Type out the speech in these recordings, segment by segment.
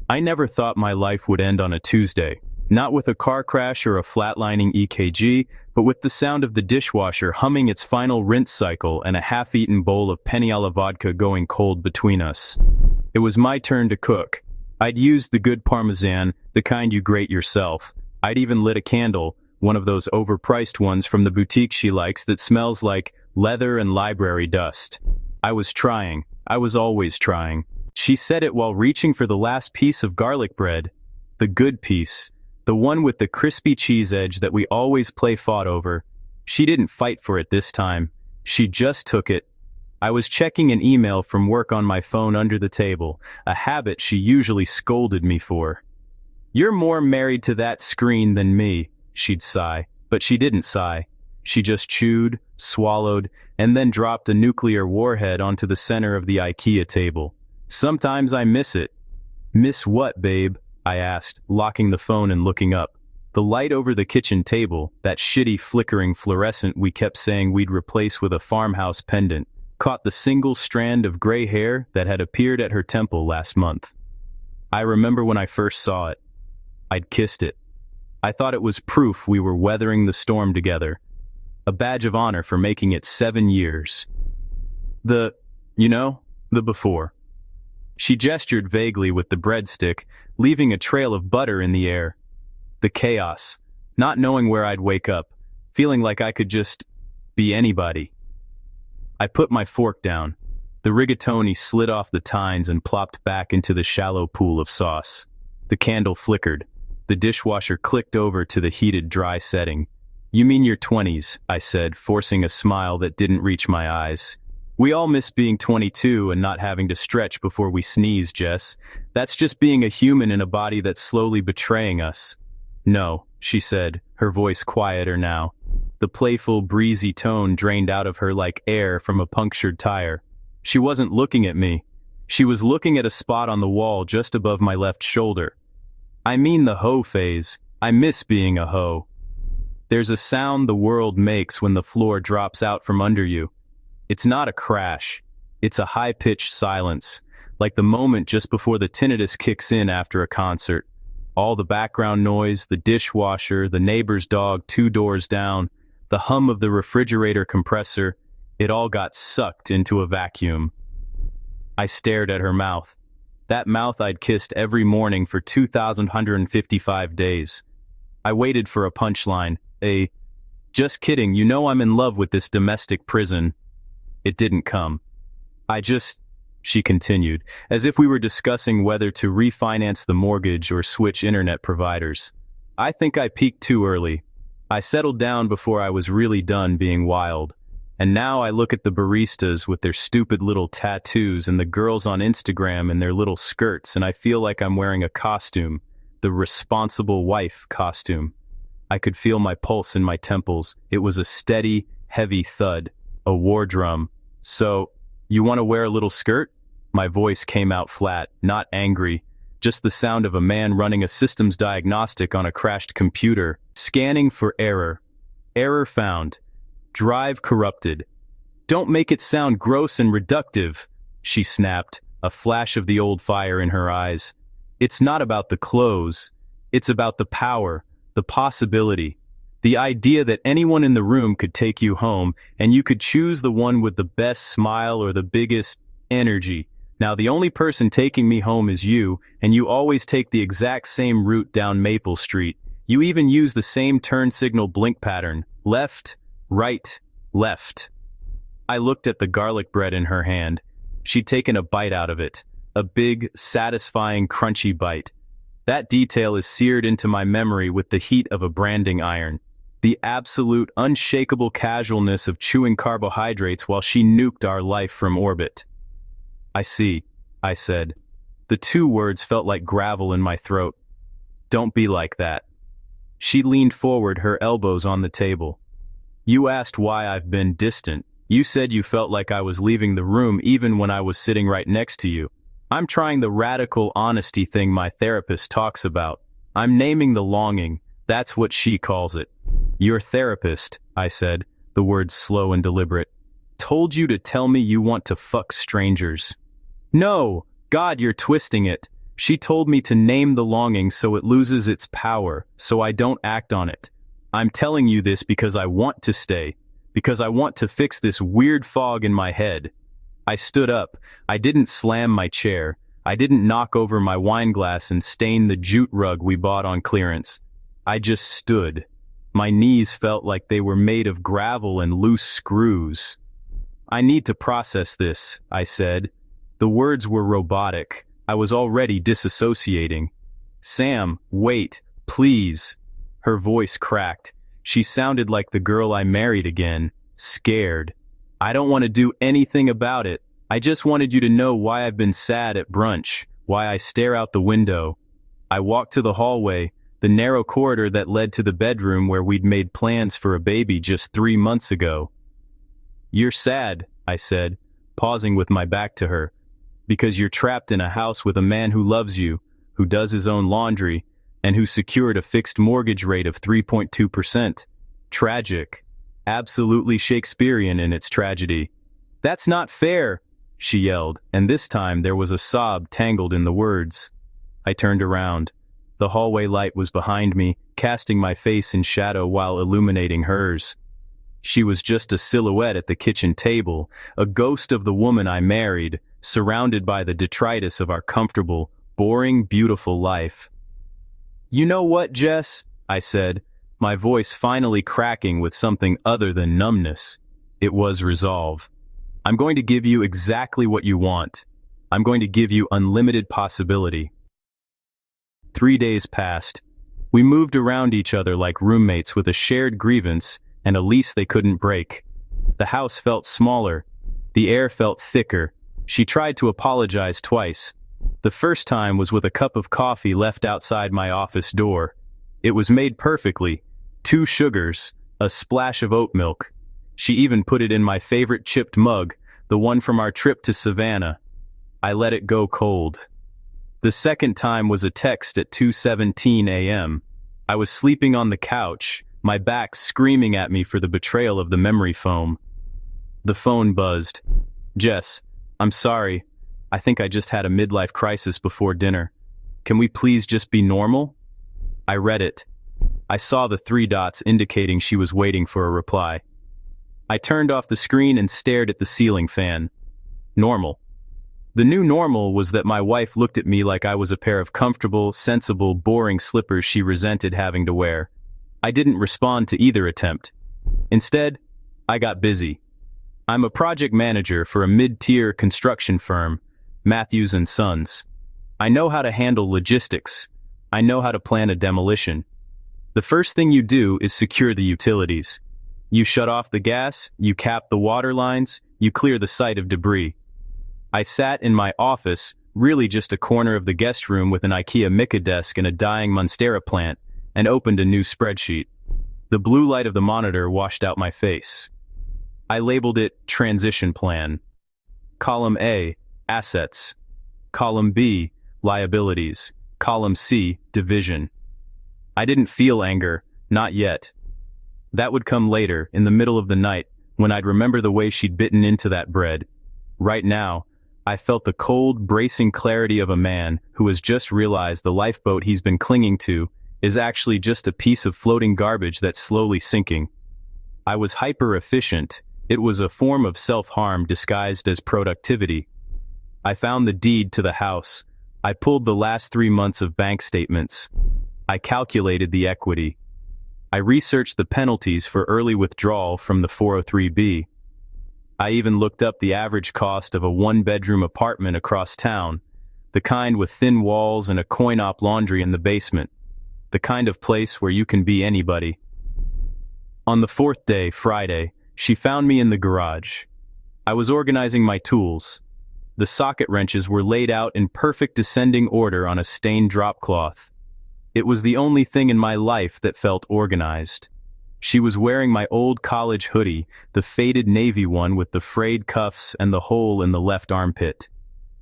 I never thought my life would end on a Tuesday. Not with a car crash or a flatlining EKG, but with the sound of the dishwasher humming its final rinse cycle and a half-eaten bowl of penne alla vodka going cold between us. It was my turn to cook. I'd used the good Parmesan, the kind you grate yourself. I'd even lit a candle, one of those overpriced ones from the boutique she likes that smells like leather and library dust. I was trying. I was always trying. She said it while reaching for the last piece of garlic bread. The good piece. The one with the crispy cheese edge that we always play fought over. She didn't fight for it this time. She just took it. I was checking an email from work on my phone under the table, a habit she usually scolded me for. "You're more married to that screen than me," she'd sigh. But she didn't sigh. She just chewed, swallowed, and then dropped a nuclear warhead onto the center of the IKEA table. "Sometimes I miss it." "Miss what, babe?" I asked, locking the phone and looking up. The light over the kitchen table, that shitty flickering fluorescent we kept saying we'd replace with a farmhouse pendant, caught the single strand of gray hair that had appeared at her temple last month. I remember when I first saw it. I'd kissed it. I thought it was proof we were weathering the storm together. A badge of honor for making it 7 years. The before. She gestured vaguely with the breadstick, leaving a trail of butter in the air. The chaos, not knowing where I'd wake up, feeling like I could just be anybody. I put my fork down. The rigatoni slid off the tines and plopped back into the shallow pool of sauce. The candle flickered. The dishwasher clicked over to the heated, dry setting. "You mean your 20s, I said, forcing a smile that didn't reach my eyes. "We all miss being 22 and not having to stretch before we sneeze, Jess. That's just being a human in a body that's slowly betraying us." "No," she said, her voice quieter now. The playful, breezy tone drained out of her like air from a punctured tire. She wasn't looking at me. She was looking at a spot on the wall just above my left shoulder. "I mean the hoe phase. I miss being a hoe." There's a sound the world makes when the floor drops out from under you. It's not a crash. It's a high-pitched silence, like the moment just before the tinnitus kicks in after a concert. All the background noise, the dishwasher, the neighbor's dog 2 doors down, the hum of the refrigerator compressor, it all got sucked into a vacuum. I stared at her mouth. That mouth I'd kissed every morning for 2,155 days. I waited for a punchline, "Just kidding, you know I'm in love with this domestic prison." It didn't come. She continued, as if we were discussing whether to refinance the mortgage or switch internet providers. "I think I peaked too early. I settled down before I was really done being wild. And now I look at the baristas with their stupid little tattoos and the girls on Instagram in their little skirts, and I feel like I'm wearing a costume, the responsible wife costume." I could feel my pulse in my temples. It was a steady, heavy thud, a war drum. "So, you want to wear a little skirt?" My voice came out flat, not angry, just the sound of a man running a systems diagnostic on a crashed computer, scanning for error. "Error found. Drive corrupted." "Don't make it sound gross and reductive," she snapped, a flash of the old fire in her eyes. "It's not about the clothes. It's about the power, the possibility. The idea that anyone in the room could take you home, and you could choose the one with the best smile or the biggest energy. Now the only person taking me home is you, and you always take the exact same route down Maple Street. You even use the same turn signal blink pattern. Left, right, left." I looked at the garlic bread in her hand. She'd taken a bite out of it. A big, satisfying, crunchy bite. That detail is seared into my memory with the heat of a branding iron. The absolute, unshakable casualness of chewing carbohydrates while she nuked our life from orbit. "I see," I said. The 2 words felt like gravel in my throat. "Don't be like that." She leaned forward, her elbows on the table. "You asked why I've been distant. You said you felt like I was leaving the room even when I was sitting right next to you. I'm trying the radical honesty thing my therapist talks about. I'm naming the longing. That's what she calls it." "Your therapist," I said, the words slow and deliberate, "told you to tell me you want to fuck strangers." "No! God, you're twisting it." She told me to name the longing so it loses its power, so I don't act on it. I'm telling you this because I want to stay, because I want to fix this weird fog in my head. I stood up. I didn't slam my chair. I didn't knock over my wine glass and stain the jute rug we bought on clearance. I just stood. My knees felt like they were made of gravel and loose screws. I need to process this, I said. The words were robotic. I was already disassociating. Sam, wait, please. Her voice cracked. She sounded like the girl I married again, scared. I don't want to do anything about it. I just wanted you to know why I've been sad at brunch, why I stare out the window. I walked to the hallway, the narrow corridor that led to the bedroom where we'd made plans for a baby just 3 months ago. You're sad, I said, pausing with my back to her, because you're trapped in a house with a man who loves you, who does his own laundry, and who secured a fixed mortgage rate of 3.2%. Tragic. Absolutely Shakespearean in its tragedy. That's not fair, she yelled, and this time there was a sob tangled in the words. I turned around. The hallway light was behind me, casting my face in shadow while illuminating hers. She was just a silhouette at the kitchen table, a ghost of the woman I married, surrounded by the detritus of our comfortable, boring, beautiful life. You know what, Jess? I said, my voice finally cracking with something other than numbness. It was resolve. I'm going to give you exactly what you want. I'm going to give you unlimited possibility. 3 days passed. We moved around each other like roommates with a shared grievance and a lease they couldn't break. The house felt smaller. The air felt thicker. She tried to apologize twice. The first time was with a cup of coffee left outside my office door. It was made perfectly. 2 sugars, a splash of oat milk. She even put it in my favorite chipped mug, the one from our trip to Savannah. I let it go cold. The second time was a text at 2:17 a.m. I was sleeping on the couch, my back screaming at me for the betrayal of the memory foam. The phone buzzed. Jess, I'm sorry. I think I just had a midlife crisis before dinner. Can we please just be normal? I read it. I saw the 3 dots indicating she was waiting for a reply. I turned off the screen and stared at the ceiling fan. Normal. The new normal was that my wife looked at me like I was a pair of comfortable, sensible, boring slippers she resented having to wear. I didn't respond to either attempt. Instead, I got busy. I'm a project manager for a mid-tier construction firm, Matthews & Sons. I know how to handle logistics. I know how to plan a demolition. The first thing you do is secure the utilities. You shut off the gas, you cap the water lines, you clear the site of debris. I sat in my office, really just a corner of the guest room with an IKEA Mica desk and a dying Monstera plant, and opened a new spreadsheet. The blue light of the monitor washed out my face. I labeled it Transition Plan. Column A, Assets. Column B, Liabilities. Column C, Division. I didn't feel anger, not yet. That would come later, in the middle of the night, when I'd remember the way she'd bitten into that bread. Right now, I felt the cold, bracing clarity of a man who has just realized the lifeboat he's been clinging to is actually just a piece of floating garbage that's slowly sinking. I was hyper-efficient. It was a form of self-harm disguised as productivity. I found the deed to the house. I pulled the last 3 months of bank statements. I calculated the equity. I researched the penalties for early withdrawal from the 403(b). I even looked up the average cost of a 1-bedroom apartment across town, the kind with thin walls and a coin-op laundry in the basement, the kind of place where you can be anybody. On the 4th day, Friday, she found me in the garage. I was organizing my tools. The socket wrenches were laid out in perfect descending order on a stained drop cloth. It was the only thing in my life that felt organized. She was wearing my old college hoodie, the faded navy one with the frayed cuffs and the hole in the left armpit.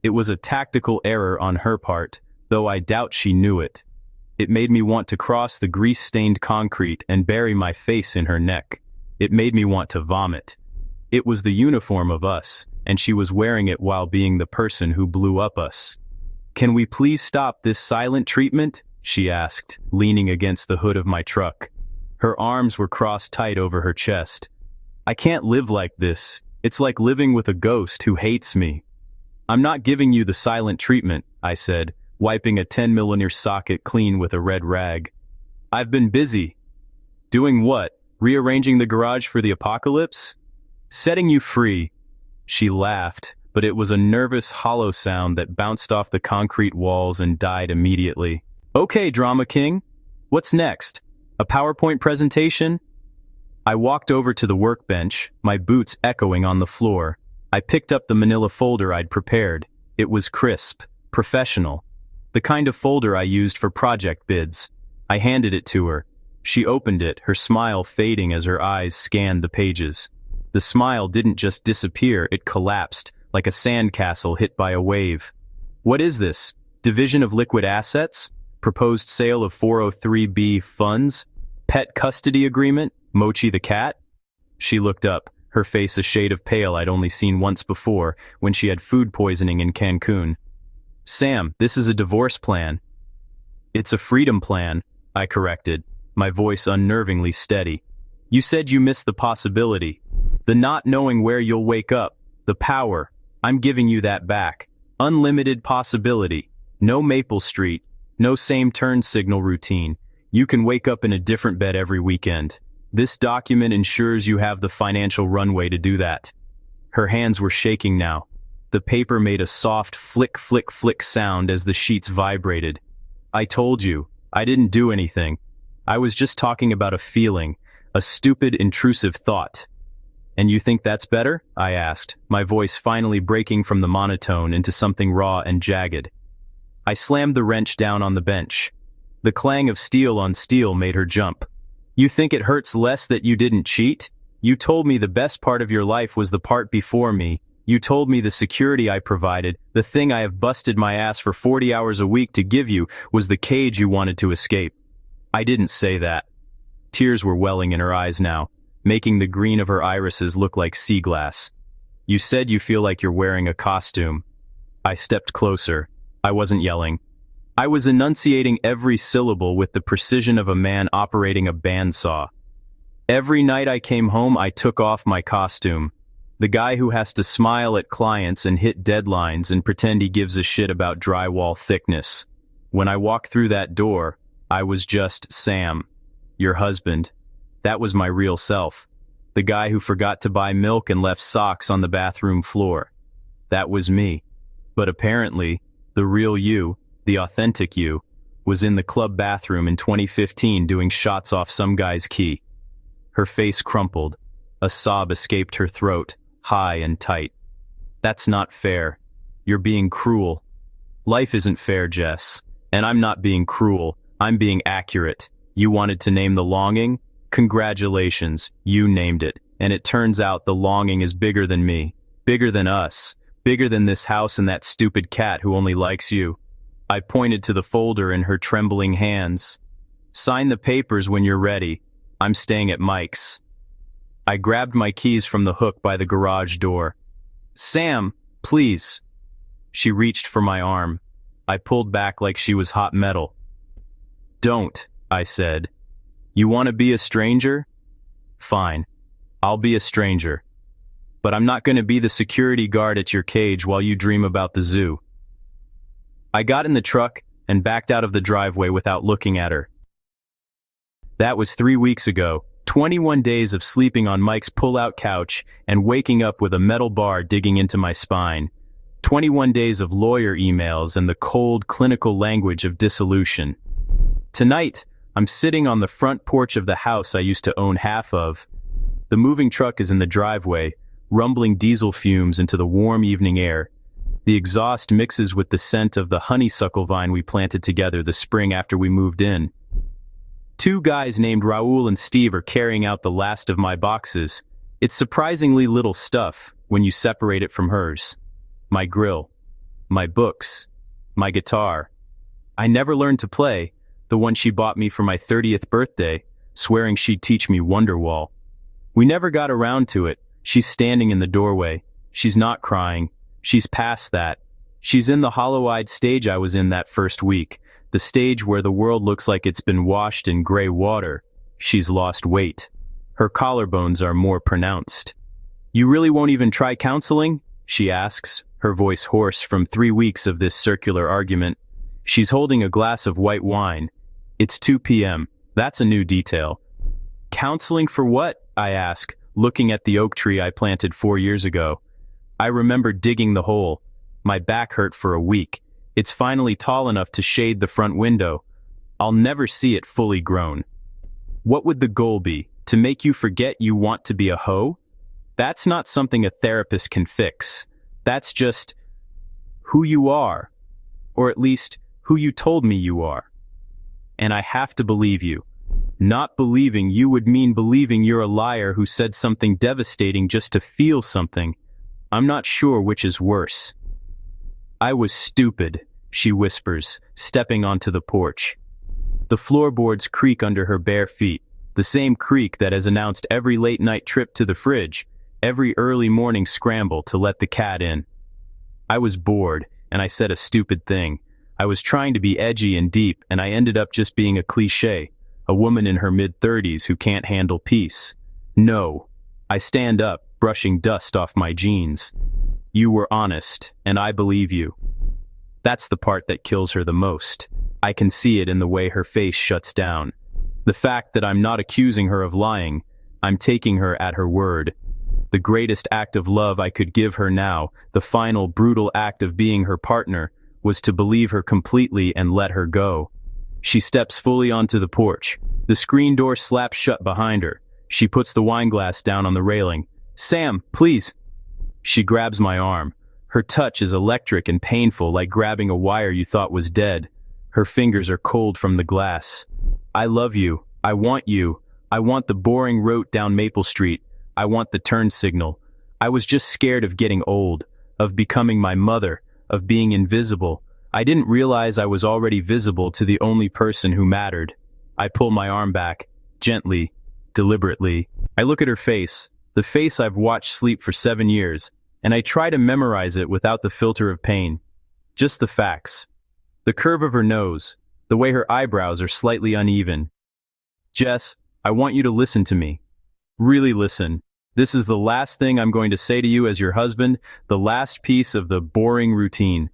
It was a tactical error on her part, though I doubt she knew it. It made me want to cross the grease-stained concrete and bury my face in her neck. It made me want to vomit. It was the uniform of us, and she was wearing it while being the person who blew up us. Can we please stop this silent treatment? She asked, leaning against the hood of my truck. Her arms were crossed tight over her chest. I can't live like this. It's like living with a ghost who hates me. I'm not giving you the silent treatment, I said, wiping a 10mm socket clean with a red rag. I've been busy. Doing what? Rearranging the garage for the apocalypse? Setting you free. She laughed, but it was a nervous, hollow sound that bounced off the concrete walls and died immediately. Okay, Drama King. What's next? A PowerPoint presentation? I walked over to the workbench, my boots echoing on the floor. I picked up the manila folder I'd prepared. It was crisp, professional. The kind of folder I used for project bids. I handed it to her. She opened it, her smile fading as her eyes scanned the pages. The smile didn't just disappear, it collapsed, like a sandcastle hit by a wave. What is this? Division of liquid assets? Proposed sale of 403B funds? Pet custody agreement? Mochi the cat? She looked up, her face a shade of pale I'd only seen once before, when she had food poisoning in Cancun. Sam, this is a divorce plan. It's a freedom plan, I corrected, my voice unnervingly steady. You said you missed the possibility. The not knowing where you'll wake up. The power. I'm giving you that back. Unlimited possibility. No Maple Street. No same turn signal routine. You can wake up in a different bed every weekend. This document ensures you have the financial runway to do that. Her hands were shaking now. The paper made a soft flick, flick, flick sound as the sheets vibrated. I told you, I didn't do anything. I was just talking about a feeling, a stupid, intrusive thought. And you think that's better? I asked, my voice finally breaking from the monotone into something raw and jagged. I slammed the wrench down on the bench. The clang of steel on steel made her jump. You think it hurts less that you didn't cheat? You told me the best part of your life was the part before me. You told me the security I provided, the thing I have busted my ass for 40 hours a week to give you, was the cage you wanted to escape. I didn't say that. Tears were welling in her eyes now, making the green of her irises look like sea glass. You said you feel like you're wearing a costume. I stepped closer. I wasn't yelling. I was enunciating every syllable with the precision of a man operating a bandsaw. Every night I came home, I took off my costume. The guy who has to smile at clients and hit deadlines and pretend he gives a shit about drywall thickness. When I walked through that door, I was just Sam, your husband. That was my real self. The guy who forgot to buy milk and left socks on the bathroom floor. That was me. But apparently, the real you, the authentic you, was in the club bathroom in 2015 doing shots off some guy's key. Her face crumpled. A sob escaped her throat, high and tight. That's not fair. You're being cruel. Life isn't fair, Jess. And I'm not being cruel. I'm being accurate. You wanted to name the longing? Congratulations, you named it. And it turns out the longing is bigger than me. Bigger than us. Bigger than this house and that stupid cat who only likes you. I pointed to the folder in her trembling hands. Sign the papers when you're ready. I'm staying at Mike's. I grabbed my keys from the hook by the garage door. Sam, please. She reached for my arm. I pulled back like she was hot metal. Don't, I said. You want to be a stranger? Fine. I'll be a stranger. But I'm not going to be the security guard at your cage while you dream about the zoo. I got in the truck and backed out of the driveway without looking at her. That was 3 weeks ago, 21 days of sleeping on Mike's pull-out couch and waking up with a metal bar digging into my spine. 21 days of lawyer emails and the cold, clinical language of dissolution. Tonight, I'm sitting on the front porch of the house I used to own half of. The moving truck is in the driveway, rumbling diesel fumes into the warm evening air. The exhaust mixes with the scent of the honeysuckle vine we planted together the spring after we moved in. 2 guys named Raul and Steve are carrying out the last of my boxes. It's surprisingly little stuff when you separate it from hers. My grill, my books, my guitar. I never learned to play, the one she bought me for my 30th birthday, swearing she'd teach me Wonderwall. We never got around to it. She's standing in the doorway. She's not crying. She's past that. She's in the hollow-eyed stage I was in that first week, the stage where the world looks like it's been washed in gray water. She's lost weight. Her collarbones are more pronounced. "You really won't even try counseling?" she asks, her voice hoarse from 3 weeks of this circular argument. She's holding a glass of white wine. It's 2 p.m. That's a new detail. "Counseling for what?" I ask, looking at the oak tree I planted 4 years ago. I remember digging the hole. My back hurt for a week. It's finally tall enough to shade the front window. I'll never see it fully grown. What would the goal be? To make you forget you want to be a hoe? That's not something a therapist can fix. That's just who you are, or at least who you told me you are. And I have to believe you. Not believing you would mean believing you're a liar who said something devastating just to feel something. I'm not sure which is worse. "I was stupid," she whispers, stepping onto the porch. The floorboards creak under her bare feet, the same creak that has announced every late-night trip to the fridge, every early morning scramble to let the cat in. "I was bored, and I said a stupid thing. I was trying to be edgy and deep, and I ended up just being a cliché, a woman in her mid-30s who can't handle peace. No." I stand up, brushing dust off my jeans. "You were honest, and I believe you." That's the part that kills her the most. I can see it in the way her face shuts down. The fact that I'm not accusing her of lying, I'm taking her at her word. The greatest act of love I could give her now, the final brutal act of being her partner, was to believe her completely and let her go. She steps fully onto the porch. The screen door slaps shut behind her. She puts the wine glass down on the railing. "Sam, please." She grabs my arm. Her touch is electric and painful, like grabbing a wire you thought was dead. Her fingers are cold from the glass. "I love you. I want you. I want the boring route down Maple Street. I want the turn signal. I was just scared of getting old, of becoming my mother, of being invisible. I didn't realize I was already visible to the only person who mattered." I pull my arm back, gently, deliberately. I look at her face, the face I've watched sleep for 7 years, and I try to memorize it without the filter of pain. Just the facts. The curve of her nose, the way her eyebrows are slightly uneven. "Jess, I want you to listen to me. Really listen. This is the last thing I'm going to say to you as your husband, the last piece of the boring routine."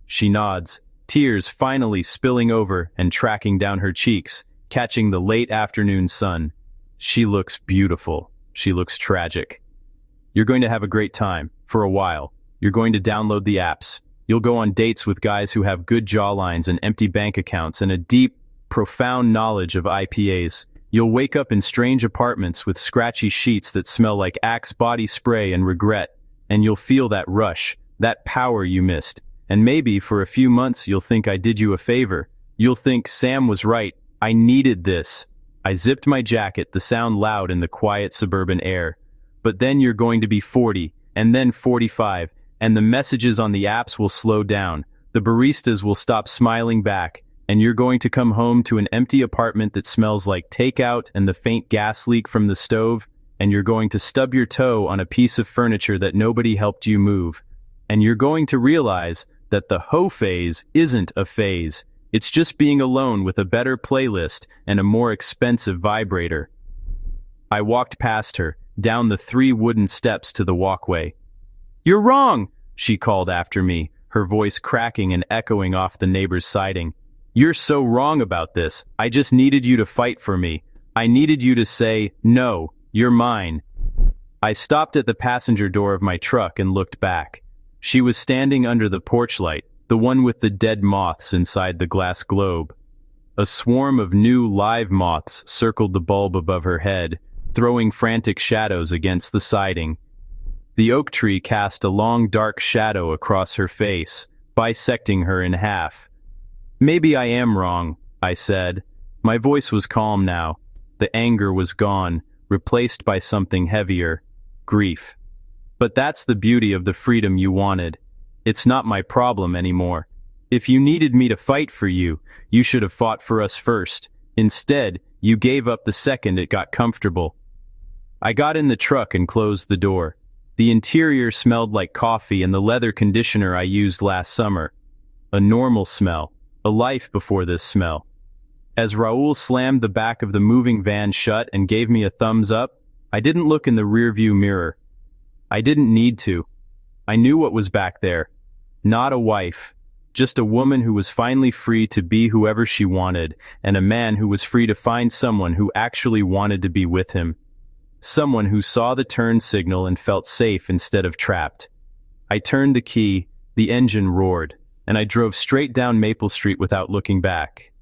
She nods, tears finally spilling over and tracking down her cheeks, catching the late afternoon sun. She looks beautiful. She looks tragic. "You're going to have a great time, for a while. You're going to download the apps. You'll go on dates with guys who have good jawlines and empty bank accounts and a deep, profound knowledge of IPAs. You'll wake up in strange apartments with scratchy sheets that smell like Axe body spray and regret, and you'll feel that rush, that power you missed. And maybe for a few months you'll think I did you a favor. You'll think Sam was right. I needed this." I zipped my jacket, the sound loud in the quiet suburban air. "But then you're going to be 40, and then 45, and the messages on the apps will slow down. The baristas will stop smiling back, and you're going to come home to an empty apartment that smells like takeout and the faint gas leak from the stove, and you're going to stub your toe on a piece of furniture that nobody helped you move. And you're going to realize that the hoe phase isn't a phase. It's just being alone with a better playlist and a more expensive vibrator." I walked past her, down the 3 wooden steps to the walkway. "You're wrong," she called after me, her voice cracking and echoing off the neighbor's siding. "You're so wrong about this. I just needed you to fight for me. I needed you to say, 'No, you're mine.'" I stopped at the passenger door of my truck and looked back. She was standing under the porch light, the one with the dead moths inside the glass globe. A swarm of new live moths circled the bulb above her head, throwing frantic shadows against the siding. The oak tree cast a long dark shadow across her face, bisecting her in half. "Maybe I am wrong," I said. My voice was calm now. The anger was gone, replaced by something heavier, grief. "But that's the beauty of the freedom you wanted. It's not my problem anymore. If you needed me to fight for you, you should have fought for us first. Instead, you gave up the second it got comfortable." I got in the truck and closed the door. The interior smelled like coffee and the leather conditioner I used last summer. A normal smell. A life before this smell. As Raoul slammed the back of the moving van shut and gave me a thumbs up, I didn't look in the rearview mirror. I didn't need to. I knew what was back there. Not a wife. Just a woman who was finally free to be whoever she wanted, and a man who was free to find someone who actually wanted to be with him. Someone who saw the turn signal and felt safe instead of trapped. I turned the key, the engine roared, and I drove straight down Maple Street without looking back.